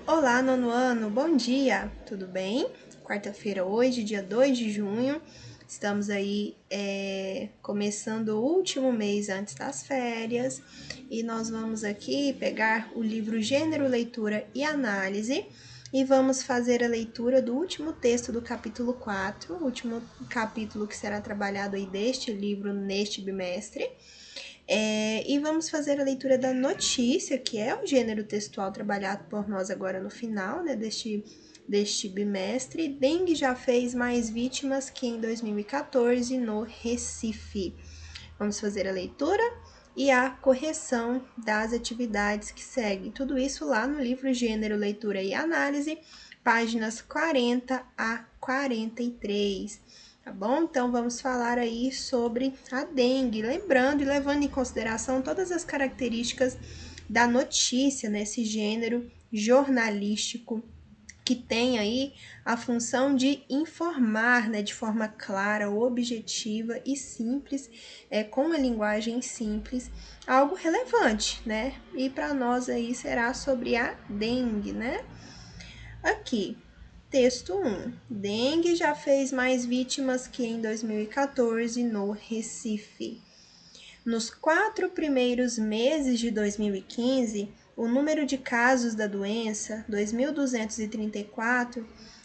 Olá, nono ano, bom dia, tudo bem? Quarta-feira hoje, dia 2 de junho, estamos aí começando o último mês antes das férias e nós vamos aqui pegar o livro Gênero, Leitura e Análise e vamos fazer a leitura do último texto do capítulo 4, o último capítulo que será trabalhado aí deste livro neste bimestre. E vamos fazer a leitura da notícia, que é o gênero textual trabalhado por nós agora no final, né, deste bimestre. Dengue já fez mais vítimas que em 2014 no Recife. Vamos fazer a leitura e a correção das atividades que seguem. Tudo isso lá no livro Gênero, Leitura e Análise, páginas 40 a 43. Tá bom? Então vamos falar aí sobre a dengue, lembrando e levando em consideração todas as características da notícia nesse gênero jornalístico que tem aí a função de informar, né, de forma clara, objetiva e simples, com uma linguagem simples, algo relevante, né? E para nós aí será sobre a dengue, né? Aqui, texto 1. Dengue já fez mais vítimas que em 2014 no Recife. Nos 4 primeiros meses de 2015, o número de casos da doença, 2.234,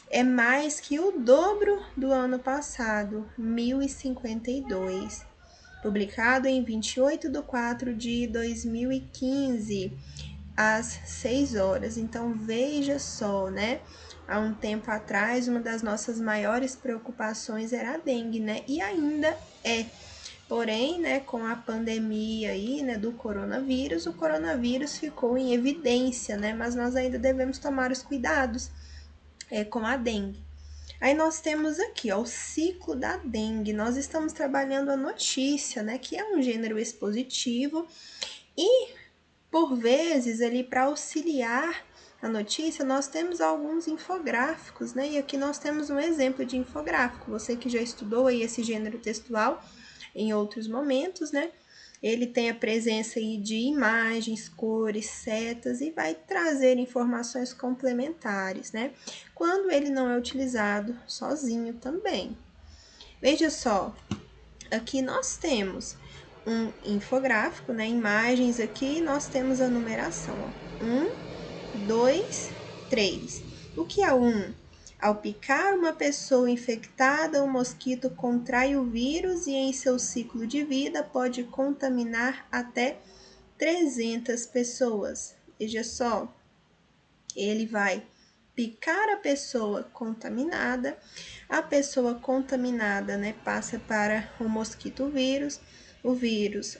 é mais que o dobro do ano passado, 1.052. Publicado em 28 de 4 de 2015, às 6 horas. Então, veja só, né? Há um tempo atrás, uma das nossas maiores preocupações era a dengue, né? E ainda é. Porém, né, com a pandemia aí, né, do coronavírus, o coronavírus ficou em evidência, né? Mas nós ainda devemos tomar os cuidados com a dengue. Aí nós temos aqui, ó, o ciclo da dengue. Nós estamos trabalhando a notícia, né, que é um gênero expositivo e por vezes, ali para auxiliar a notícia, nós temos alguns infográficos, né? E aqui nós temos um exemplo de infográfico. Você que já estudou aí esse gênero textual em outros momentos, né? Ele tem a presença aí de imagens, cores, setas e vai trazer informações complementares, né? Quando ele não é utilizado sozinho também. Veja só, aqui nós temos um infográfico, né? Imagens aqui, nós temos a numeração, ó. 1, 2, 3. O que é 1? Ao picar uma pessoa infectada, o mosquito contrai o vírus e em seu ciclo de vida pode contaminar até 300 pessoas. Veja só, ele vai picar a pessoa contaminada, né, passa para o mosquito o vírus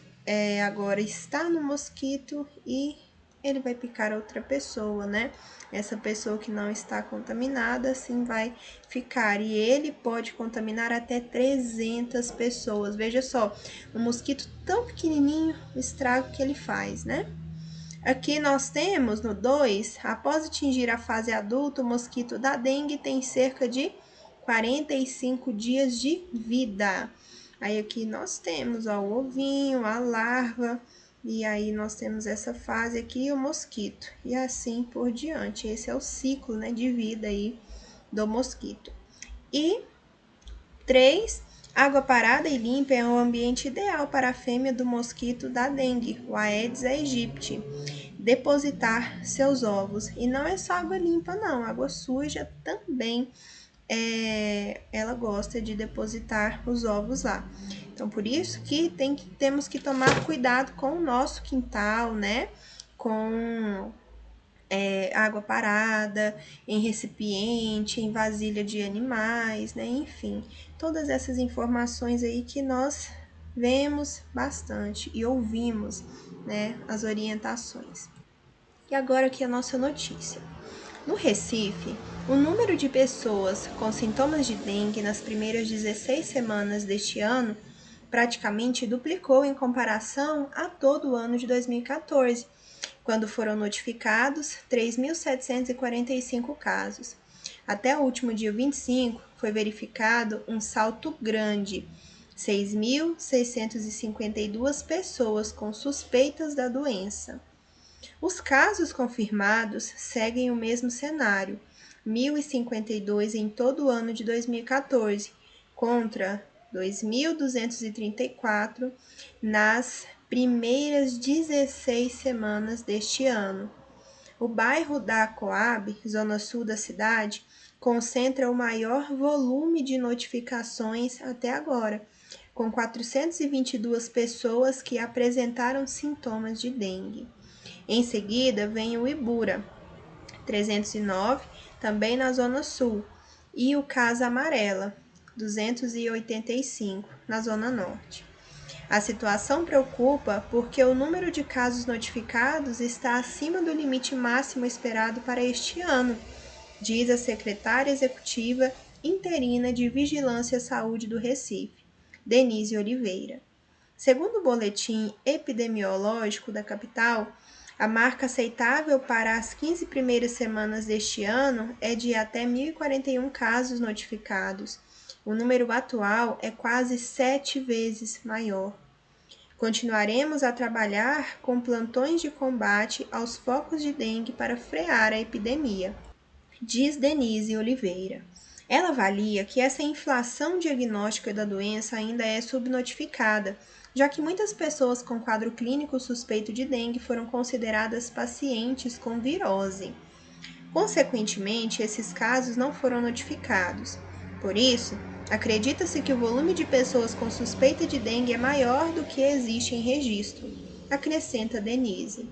agora está no mosquito e ele vai picar outra pessoa, né? Essa pessoa que não está contaminada, assim vai ficar. E ele pode contaminar até 300 pessoas. Veja só, um mosquito tão pequenininho, o estrago que ele faz, né? Aqui nós temos no 2, após atingir a fase adulta, o mosquito da dengue tem cerca de 45 dias de vida. Aí aqui nós temos ó, o ovinho, a larva, e aí nós temos essa fase aqui, o mosquito, e assim por diante. Esse é o ciclo, né, de vida aí do mosquito. E 3. Água parada e limpa é o ambiente ideal para a fêmea do mosquito da dengue, o Aedes aegypti, depositar seus ovos. E não é só água limpa, não, água suja também ela gosta de depositar os ovos lá. Então, por isso que temos que tomar cuidado com o nosso quintal, né? Com água parada, em recipiente, em vasilha de animais, né? Enfim, todas essas informações aí que nós vemos bastante e ouvimos, né? As orientações. E agora aqui a nossa notícia. No Recife, o número de pessoas com sintomas de dengue nas primeiras 16 semanas deste ano praticamente duplicou em comparação a todo o ano de 2014, quando foram notificados 3.745 casos. Até o último dia 25, foi verificado um salto grande, 6.652 pessoas com suspeitas da doença. Os casos confirmados seguem o mesmo cenário, 1.052 em todo o ano de 2014, contra 2.234 nas primeiras 16 semanas deste ano. O bairro da Coab, zona sul da cidade, concentra o maior volume de notificações até agora, com 422 pessoas que apresentaram sintomas de dengue. Em seguida, vem o Ibura, 309, também na Zona Sul, e o Casa Amarela, 285, na Zona Norte. A situação preocupa porque o número de casos notificados está acima do limite máximo esperado para este ano, diz a secretária executiva interina de Vigilância e Saúde do Recife, Denise Oliveira. Segundo o boletim epidemiológico da capital, a marca aceitável para as 15 primeiras semanas deste ano é de até 1.041 casos notificados. O número atual é quase 7 vezes maior. Continuaremos a trabalhar com plantões de combate aos focos de dengue para frear a epidemia, diz Denise Oliveira. Ela avalia que essa inflação diagnóstica da doença ainda é subnotificada, já que muitas pessoas com quadro clínico suspeito de dengue foram consideradas pacientes com virose. Consequentemente, esses casos não foram notificados. Por isso, acredita-se que o volume de pessoas com suspeita de dengue é maior do que existe em registro, acrescenta Denise.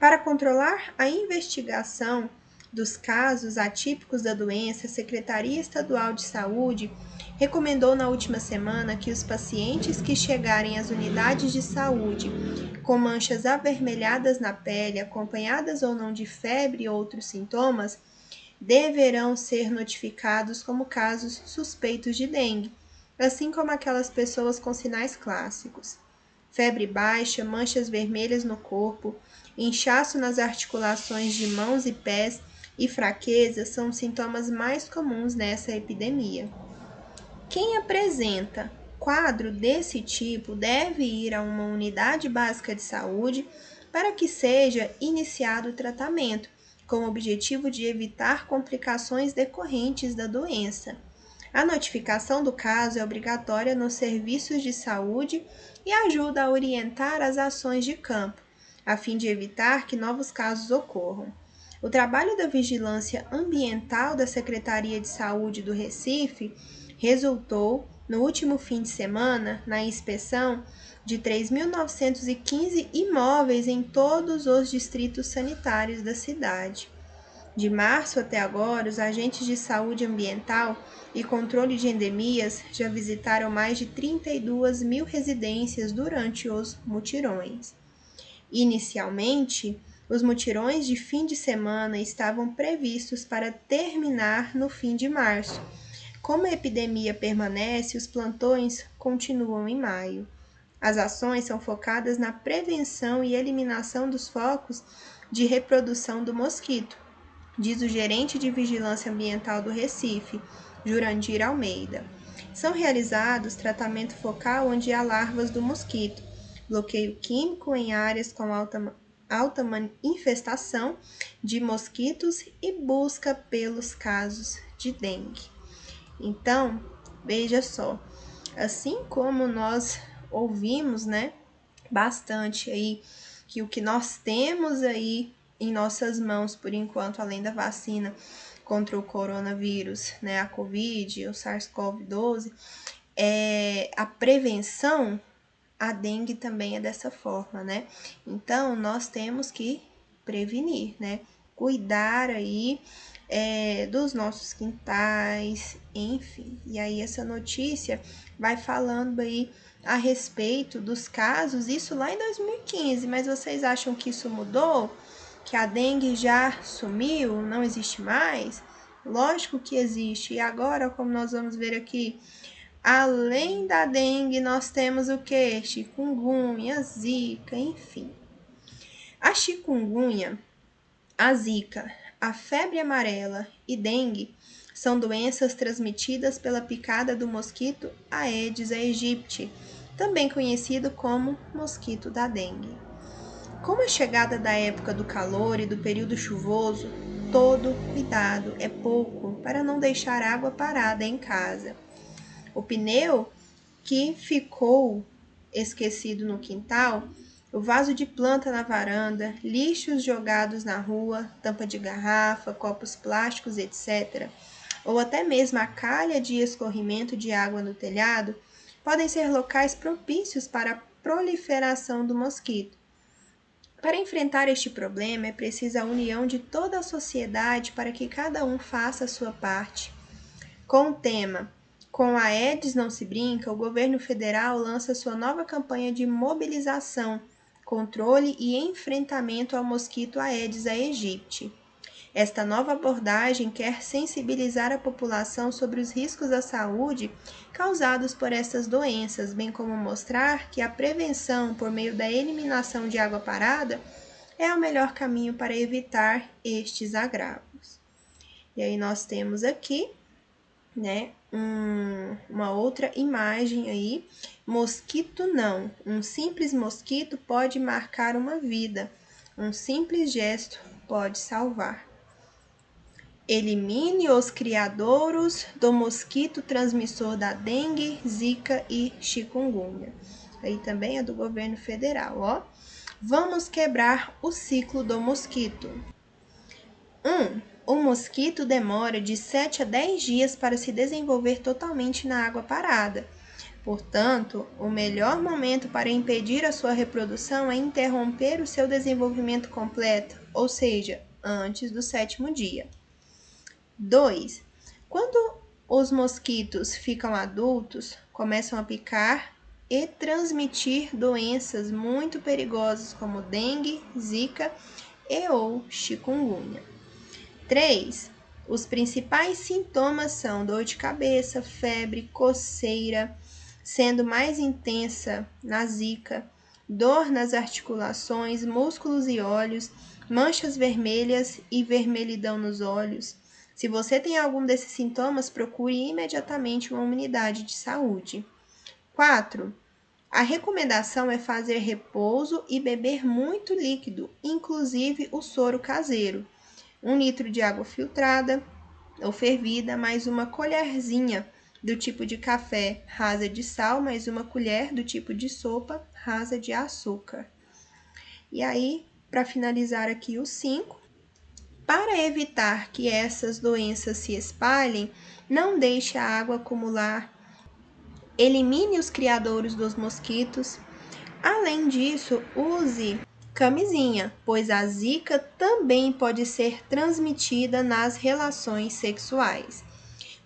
Para controlar a investigação dos casos atípicos da doença, a Secretaria Estadual de Saúde recomendou na última semana que os pacientes que chegarem às unidades de saúde com manchas avermelhadas na pele, acompanhadas ou não de febre e outros sintomas, deverão ser notificados como casos suspeitos de dengue, assim como aquelas pessoas com sinais clássicos: febre baixa, manchas vermelhas no corpo, inchaço nas articulações de mãos e pés e fraqueza são os sintomas mais comuns nessa epidemia. Quem apresenta quadro desse tipo deve ir a uma unidade básica de saúde para que seja iniciado o tratamento, com o objetivo de evitar complicações decorrentes da doença. A notificação do caso é obrigatória nos serviços de saúde e ajuda a orientar as ações de campo, a fim de evitar que novos casos ocorram. O trabalho da vigilância ambiental da Secretaria de Saúde do Recife resultou, no último fim de semana, na inspeção de 3.915 imóveis em todos os distritos sanitários da cidade. De março até agora, os agentes de saúde ambiental e controle de endemias já visitaram mais de 32 mil residências durante os mutirões. Inicialmente, os mutirões de fim de semana estavam previstos para terminar no fim de março. Como a epidemia permanece, os plantões continuam em maio. As ações são focadas na prevenção e eliminação dos focos de reprodução do mosquito, diz o gerente de Vigilância Ambiental do Recife, Jurandir Almeida. São realizados tratamento focal onde há larvas do mosquito, bloqueio químico em áreas com alta infestação de mosquitos e busca pelos casos de dengue. Então, veja só, assim como nós ouvimos, bastante aí que o que nós temos aí em nossas mãos, por enquanto, além da vacina contra o coronavírus, a Covid, o SARS-CoV-2, a prevenção, a dengue também é dessa forma, Então, nós temos que prevenir, Cuidar aí dos nossos quintais, enfim. E aí essa notícia vai falando aí a respeito dos casos, isso lá em 2015, mas vocês acham que isso mudou? Que a dengue já sumiu, não existe mais? Lógico que existe. E agora, como nós vamos ver aqui, além da dengue, nós temos o que? Chikungunya, zika, enfim. A chikungunya, a zika, a febre amarela e dengue são doenças transmitidas pela picada do mosquito Aedes aegypti, também conhecido como mosquito da dengue. Com a chegada da época do calor e do período chuvoso, todo cuidado é pouco para não deixar água parada em casa. O pneu que ficou esquecido no quintal, o vaso de planta na varanda, lixos jogados na rua, tampa de garrafa, copos plásticos, etc., ou até mesmo a calha de escorrimento de água no telhado, podem ser locais propícios para a proliferação do mosquito. Para enfrentar este problema, é preciso a união de toda a sociedade para que cada um faça a sua parte. Com o tema Com a Aedes não se brinca, o governo federal lança sua nova campanha de mobilização, controle e enfrentamento ao mosquito Aedes aegypti. Esta nova abordagem quer sensibilizar a população sobre os riscos à saúde causados por essas doenças, bem como mostrar que a prevenção por meio da eliminação de água parada é o melhor caminho para evitar estes agravos. E aí nós temos aqui, né, uma outra imagem aí. Mosquito não. Um simples mosquito pode marcar uma vida. Um simples gesto pode salvar. Elimine os criadouros do mosquito transmissor da dengue, zika e chikungunya. Aí também é do governo federal, ó. Vamos quebrar o ciclo do mosquito. O mosquito demora de 7 a 10 dias para se desenvolver totalmente na água parada. Portanto, o melhor momento para impedir a sua reprodução é interromper o seu desenvolvimento completo, ou seja, antes do 7º dia. 2. Quando os mosquitos ficam adultos, começam a picar e transmitir doenças muito perigosas como dengue, zika e ou chikungunya. 3. Os principais sintomas são dor de cabeça, febre, coceira, sendo mais intensa na zika, dor nas articulações, músculos e olhos, manchas vermelhas e vermelhidão nos olhos. Se você tem algum desses sintomas, procure imediatamente uma unidade de saúde. 4. A recomendação é fazer repouso e beber muito líquido, inclusive o soro caseiro. 1 litro de água filtrada ou fervida, mais uma colherzinha do tipo de café rasa de sal, mais uma colher do tipo de sopa rasa de açúcar. E aí, para finalizar aqui os 5, para evitar que essas doenças se espalhem, não deixe a água acumular, elimine os criadouros dos mosquitos. Além disso, use camisinha, pois a zika também pode ser transmitida nas relações sexuais.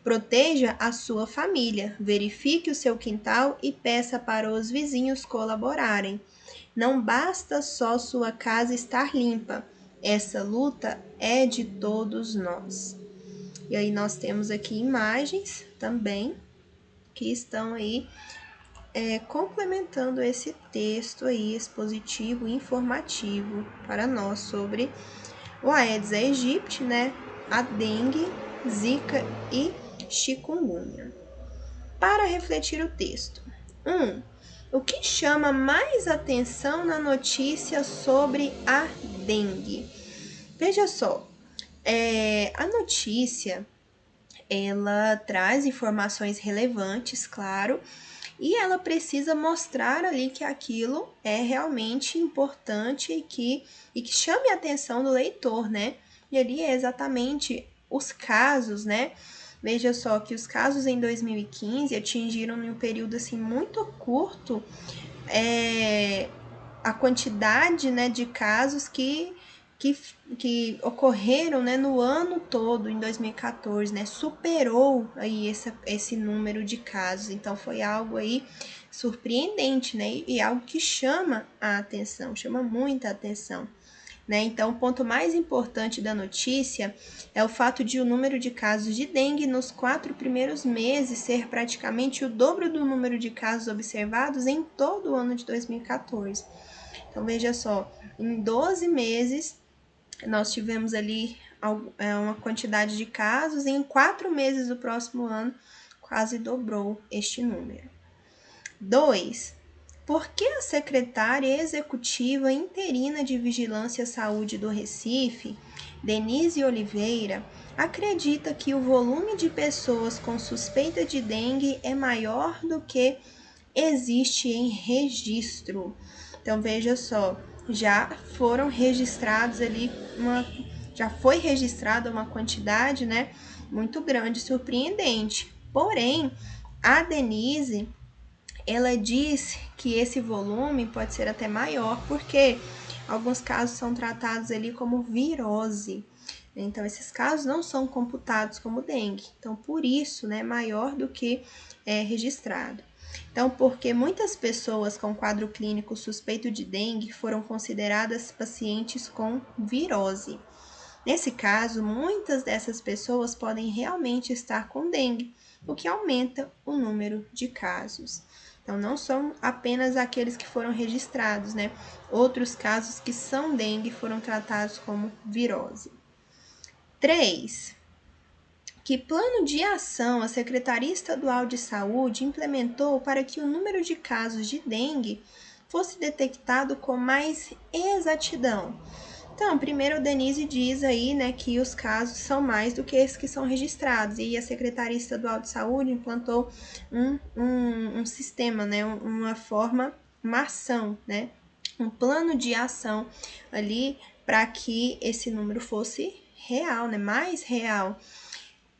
Proteja a sua família, verifique o seu quintal e peça para os vizinhos colaborarem. Não basta só sua casa estar limpa, essa luta é de todos nós. E aí nós temos aqui imagens também que estão aí complementando esse texto aí expositivo e informativo para nós sobre o Aedes aegypti, né, a dengue, zika e chikungunya. Para refletir o texto. 1. O que chama mais atenção na notícia sobre a dengue? Veja só, a notícia ela traz informações relevantes, claro, e ela precisa mostrar ali que aquilo é realmente importante e que chame a atenção do leitor, né? E ali é exatamente os casos, né? Veja só que os casos em 2015 atingiram em um período assim muito curto a quantidade, né, de casos que ocorreram, né, no ano todo, em 2014, né, superou aí esse número de casos. Então, foi algo aí surpreendente, né, e algo que chama a atenção, chama muita atenção. Né? Então, o ponto mais importante da notícia é o fato de o número de casos de dengue nos 4 primeiros meses ser praticamente o dobro do número de casos observados em todo o ano de 2014. Então, veja só, em 12 meses, nós tivemos ali uma quantidade de casos, e em 4 meses do próximo ano, quase dobrou este número. 2. Por que a secretária executiva interina de Vigilância à Saúde do Recife, Denise Oliveira, acredita que o volume de pessoas com suspeita de dengue é maior do que existe em registro? Então, veja só, já foram registrados ali já foi registrada uma quantidade, né, muito grande, surpreendente. Porém, a Denise, ela diz que esse volume pode ser até maior, porque alguns casos são tratados ali como virose. Então, esses casos não são computados como dengue. Então, por isso, né, maior do que é registrado. Então, porque muitas pessoas com quadro clínico suspeito de dengue foram consideradas pacientes com virose. Nesse caso, muitas dessas pessoas podem realmente estar com dengue, o que aumenta o número de casos. Então, não são apenas aqueles que foram registrados, né? Outros casos que são dengue foram tratados como virose. 3. Que plano de ação a Secretaria Estadual de Saúde implementou para que o número de casos de dengue fosse detectado com mais exatidão? Então, primeiro, a Denise diz aí, né, que os casos são mais do que esses que são registrados, e a Secretaria Estadual de Saúde implantou um sistema, né, uma ação, né, um plano de ação ali para que esse número fosse real, né, mais real.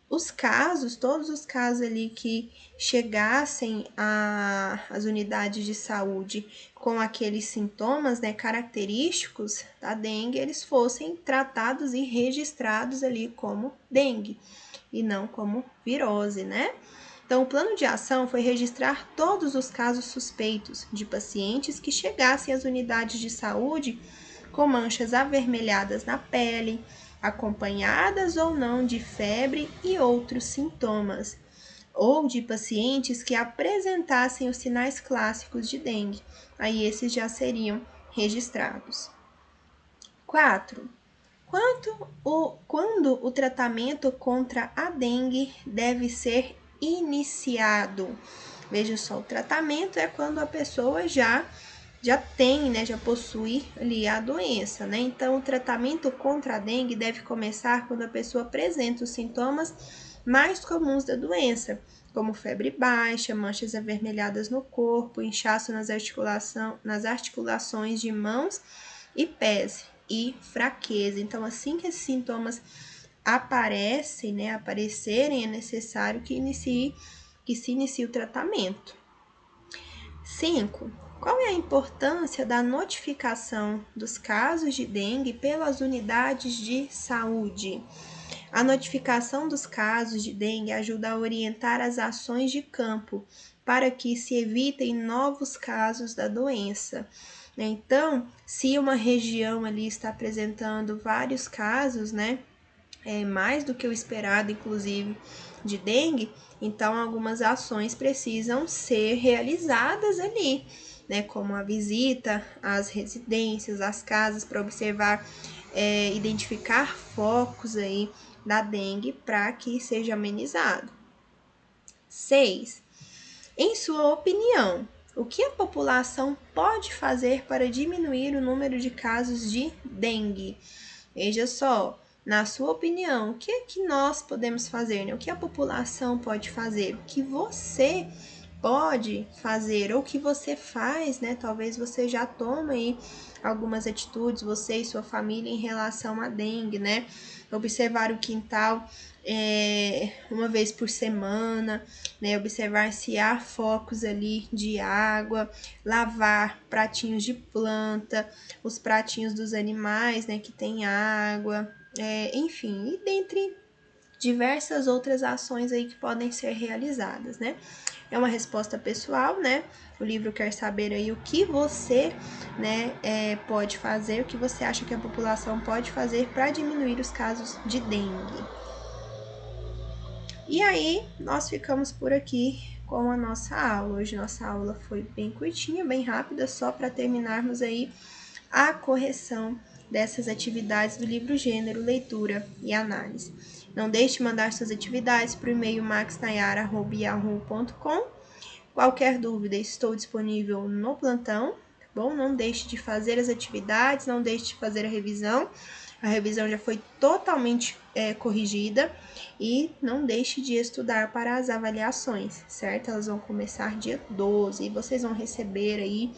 Os casos, todos os casos ali que chegassem às unidades de saúde com aqueles sintomas, né, característicos da dengue, eles fossem tratados e registrados ali como dengue e não como virose, né? Então, o plano de ação foi registrar todos os casos suspeitos de pacientes que chegassem às unidades de saúde com manchas avermelhadas na pele, acompanhadas ou não de febre e outros sintomas, ou de pacientes que apresentassem os sinais clássicos de dengue. Aí esses já seriam registrados. 4. Quando o tratamento contra a dengue deve ser iniciado? Veja só, o tratamento é quando a pessoa já tem, né, já possui ali a doença, né? Então, o tratamento contra a dengue deve começar quando a pessoa apresenta os sintomas mais comuns da doença, como febre baixa, manchas avermelhadas no corpo, inchaço nas articulações de mãos e pés e fraqueza. Então, assim que esses sintomas aparecerem, é necessário que se inicie o tratamento. 5. Qual é a importância da notificação dos casos de dengue pelas unidades de saúde? A notificação dos casos de dengue ajuda a orientar as ações de campo para que se evitem novos casos da doença. Então, se uma região ali está apresentando vários casos, né, mais do que o esperado, inclusive, de dengue, então algumas ações precisam ser realizadas ali, né, como a visita às residências, às casas, para observar, identificar focos aí da dengue para que seja amenizado. 6. Em sua opinião, o que a população pode fazer para diminuir o número de casos de dengue? Veja só, na sua opinião, o que é que nós podemos fazer, né? O que a população pode fazer? O que você pode fazer ou o que você faz, né? Talvez você já tome aí algumas atitudes, você e sua família, em relação à dengue, né? Observar o quintal uma vez por semana, né? Observar se há focos ali de água, lavar pratinhos de planta, os pratinhos dos animais, né? Que tem água, enfim, e dentre diversas outras ações aí que podem ser realizadas, né? É uma resposta pessoal, né? O livro quer saber aí o que você, né, pode fazer, o que você acha que a população pode fazer para diminuir os casos de dengue. E aí, nós ficamos por aqui com a nossa aula. Hoje nossa aula foi bem curtinha, bem rápida, só para terminarmos aí a correção dessas atividades do livro Gênero, Leitura e Análise. Não deixe de mandar suas atividades para o e-mail maxnayara@yahoo.com Qualquer dúvida, estou disponível no plantão, tá bom? Não deixe de fazer as atividades, não deixe de fazer a revisão. A revisão já foi totalmente corrigida e não deixe de estudar para as avaliações, certo? Elas vão começar dia 12 e vocês vão receber aí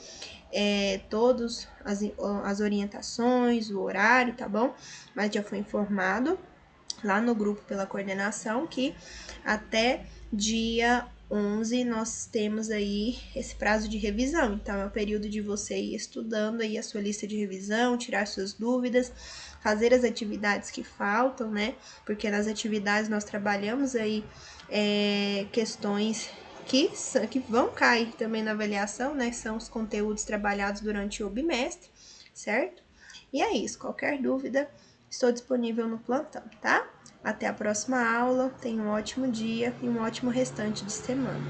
todas as orientações, o horário, tá bom? Mas já foi informado lá no grupo pela coordenação que até dia 11 nós temos aí esse prazo de revisão. Então, é o período de você ir estudando aí a sua lista de revisão, tirar suas dúvidas, fazer as atividades que faltam, né? Porque nas atividades nós trabalhamos aí questões que vão cair também na avaliação, né? São os conteúdos trabalhados durante o bimestre, certo? E é isso. Qualquer dúvida, estou disponível no plantão, tá? Até a próxima aula. Tenha um ótimo dia e um ótimo restante de semana.